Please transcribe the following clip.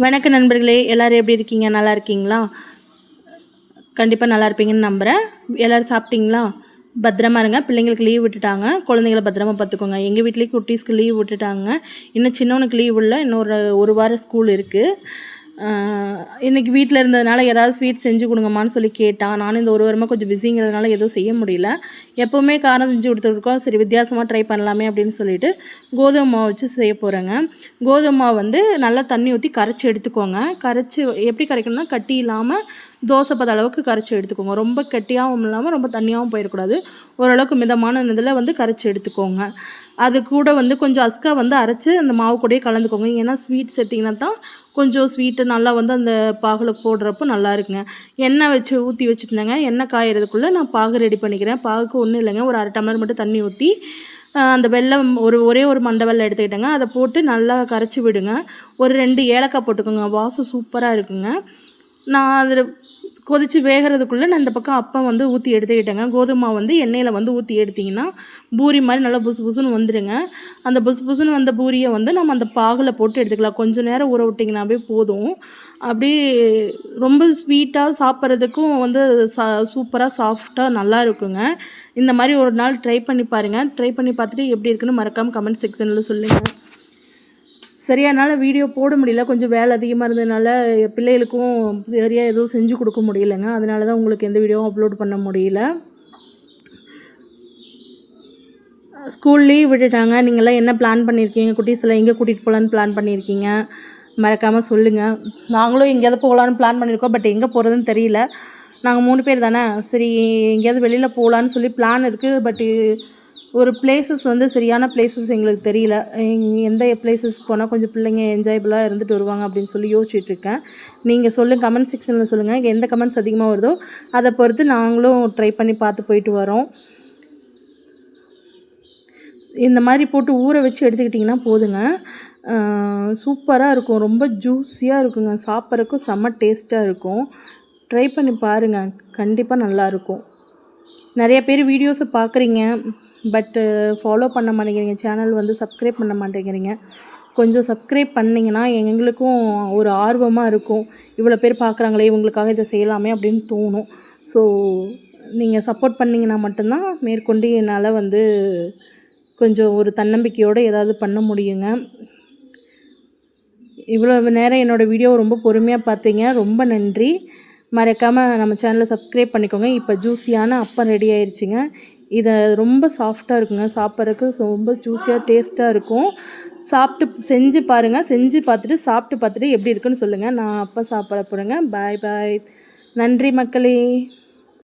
வணக்க நண்பர்களே, எல்லோரும் எப்படி இருக்கீங்க? நல்லா இருக்கீங்களா? கண்டிப்பாக நல்லா இருப்பீங்கன்னு நம்புகிறேன். எல்லோரும் சாப்பிட்டீங்களா? பத்திரமா இருங்க. பிள்ளைங்களுக்கு லீவ் விட்டுட்டாங்க. குழந்தைங்கள பத்திரமா பார்த்துக்கோங்க. எங்கள் வீட்லேயும் குட்டீஸ்க்கு லீவ் விட்டுட்டாங்க. இன்னும் சின்னவனுக்கு லீவ் இல்லை. இன்னொரு ஒரு வாரம் ஸ்கூல் இருக்குது. இன்றைக்கி வீட்டில் இருந்ததுனால ஏதாவது ஸ்வீட் செஞ்சு கொடுங்கம்மான்னு சொல்லி கேட்டான். நானும் இந்த ஒரு வாரமாக கொஞ்சம் பிஸிங்கிறதுனால எதுவும் செய்ய முடியல. எப்போவுமே காரம் செஞ்சு கொடுத்துருக்கோம். சரி, வித்தியாசமாக ட்ரை பண்ணலாமே அப்படின்னு சொல்லிட்டு கோதுமை மாவு வச்சு செய்ய போகிறேங்க. கோதுமை மாவு வந்து நல்லா தண்ணி ஊற்றி கரைச்சி எடுத்துக்கோங்க. கரைச்சி எப்படி கரைக்கணும்னா, கட்டி இல்லாமல் தோசை பத அளவுக்கு கரைச்சி எடுத்துக்கோங்க. ரொம்ப கெட்டியாகவும் இல்லாமல் ரொம்ப தண்ணியாகவும் போயிடக்கூடாது. ஓரளவுக்கு மிதமான இதில் வந்து கரைச்சி எடுத்துக்கோங்க. அது கூட வந்து கொஞ்சம் அஸ்கா வந்து அரைச்சி அந்த மாவு கூடயே கலந்துக்கோங்க. ஏன்னா ஸ்வீட் சேர்த்திங்கன்னா தான் கொஞ்சம் ஸ்வீட்டு நல்லா வந்து அந்த பாகில் போடுறப்போ நல்லா இருக்குங்க. எண்ணெய் வச்சு ஊற்றி வச்சுட்டுனேங்க. எண்ணெய் காயறதுக்குள்ளே நான் பாகு ரெடி பண்ணிக்கிறேன். பாகுக்கு ஒன்றும் இல்லைங்க, ஒரு அரை டம்ளர் மட்டும் தண்ணி ஊற்றி அந்த வெல்லம் ஒரே ஒரு மண்டை வெல்லம் எடுத்துக்கிட்டேங்க. அதை போட்டு நல்லா கரைச்சி விடுங்க. ஒரு 2 ஏலக்காய் போட்டுக்கோங்க. வாசம் சூப்பராக இருக்குங்க. நான் அதில் கொதித்து வேகிறதுக்குள்ளே நான் இந்த பக்கம் அப்பம் வந்து ஊற்றி எடுத்துக்கிட்டேங்க. கோதுமை வந்து எண்ணெயில் வந்து ஊற்றி எடுத்திங்கன்னா பூரி மாதிரி நல்லா புசு புசுன்னு வந்துடுங்க. அந்த புசு புசுன்னு வந்த பூரியை வந்து நம்ம அந்த பாகில் போட்டு எடுத்துக்கலாம். கொஞ்சம் நேரம் ஊற விட்டிங்கனாவே போதும். அப்படி ரொம்ப ஸ்வீட்டாக சாப்பிட்றதுக்கும் வந்து சூப்பராக சாஃப்டாக நல்லா இருக்குங்க. இந்த மாதிரி ஒரு நாள் ட்ரை பண்ணி பாருங்கள். ட்ரை பண்ணி பார்த்துட்டு எப்படி இருக்குன்னு மறக்காமல் கமெண்ட் செக்ஷனில் சொல்லுங்கள். சரியானால வீடியோ போட முடியல, கொஞ்சம் வேலை அதிகமாக இருந்ததுனால பிள்ளைகளுக்கும் சரியாக எதுவும் செஞ்சு கொடுக்க முடியலைங்க. அதனால தான் உங்களுக்கு எந்த வீடியோவும் அப்லோட் பண்ண முடியல. ஸ்கூல் லீவ் விட்டுட்டாங்க. நீங்கள்லாம் என்ன பிளான் பண்ணியிருக்கீங்க? குட்டீஸெல்லாம் எங்கே கூட்டிகிட்டு போகலான்னு பிளான் பண்ணியிருக்கீங்க? மறக்காமல் சொல்லுங்கள். நாங்களும் எங்கேயாவது போகலான்னு பிளான் பண்ணியிருக்கோம். பட் எங்கே போகிறதுன்னு தெரியல. நாங்கள் 3 பேர் தானே. சரி, எங்கேயாவது வெளியில் போகலான்னு சொல்லி பிளான் இருக்குது. பட்டு ஒரு பிளேசஸ் வந்து சரியான பிளேசஸ் எங்களுக்கு தெரியல. எந்த பிளேசஸ் போனால் கொஞ்சம் பிள்ளைங்க என்ஜாயபுளாக இருந்துட்டு வருவாங்க அப்படின்னு சொல்லி யோசிச்சுட்ருக்கேன். நீங்கள் சொல்லுங்கள், கமெண்ட் செக்ஷனில் சொல்லுங்கள். இங்கே எந்த கமெண்ட்ஸ் அதிகமாக வருதோ அதை பொறுத்து நாங்களும் ட்ரை பண்ணி பார்த்து போயிட்டு வரோம். இந்த மாதிரி போட்டு ஊற வச்சு எடுத்துக்கிட்டிங்கன்னா போதுங்க. சூப்பராக இருக்கும். ரொம்ப ஜூஸியாக இருக்குங்க. சாப்பிட்றதுக்கும் செம்ம டேஸ்ட்டாக இருக்கும். ட்ரை பண்ணி பாருங்கள். கண்டிப்பாக நல்லாயிருக்கும். நிறைய பேர் வீடியோஸை பார்க்குறீங்க, பட்டு ஃபாலோ பண்ண மாட்டேங்கிறீங்க. சேனல் வந்து சப்ஸ்கிரைப் பண்ண மாட்டேங்கிறீங்க. கொஞ்சம் சப்ஸ்கிரைப் பண்ணிங்கன்னா எங்களுக்கும் ஒரு ஆர்வமாக இருக்கும். இவ்வளோ பேர் பார்க்குறாங்களே, இவங்களுக்காக இதை செய்யலாமே அப்படின்னு தோணும். ஸோ நீங்கள் சப்போர்ட் பண்ணிங்கன்னா மட்டும்தான் மேற்கொண்டு என்னால் வந்து கொஞ்சம் ஒரு தன்னம்பிக்கையோடு ஏதாவது பண்ண முடியுங்க. இவ்வளோ நேரம் என்னோடய வீடியோ ரொம்ப பொறுமையாக பார்த்தீங்க. ரொம்ப நன்றி. மறக்காமல் நம்ம சேனலை சப்ஸ்கிரைப் பண்ணிக்கோங்க. இப்போ ஜூஸியான அப்பம் ரெடி ஆயிடுச்சுங்க. இதை ரொம்ப சாஃப்டாக இருக்குங்க. சாப்பிட்றதுக்கு ரொம்ப ஜூஸியாக டேஸ்ட்டாக இருக்கும். செஞ்சு பாருங்கள். செஞ்சு பார்த்துட்டு சாப்பிட்டு பார்த்துட்டு எப்படி இருக்குன்னு சொல்லுங்கள். நான் அப்போ சாப்பிட போகிறேங்க. பாய் பாய். நன்றி மக்களே.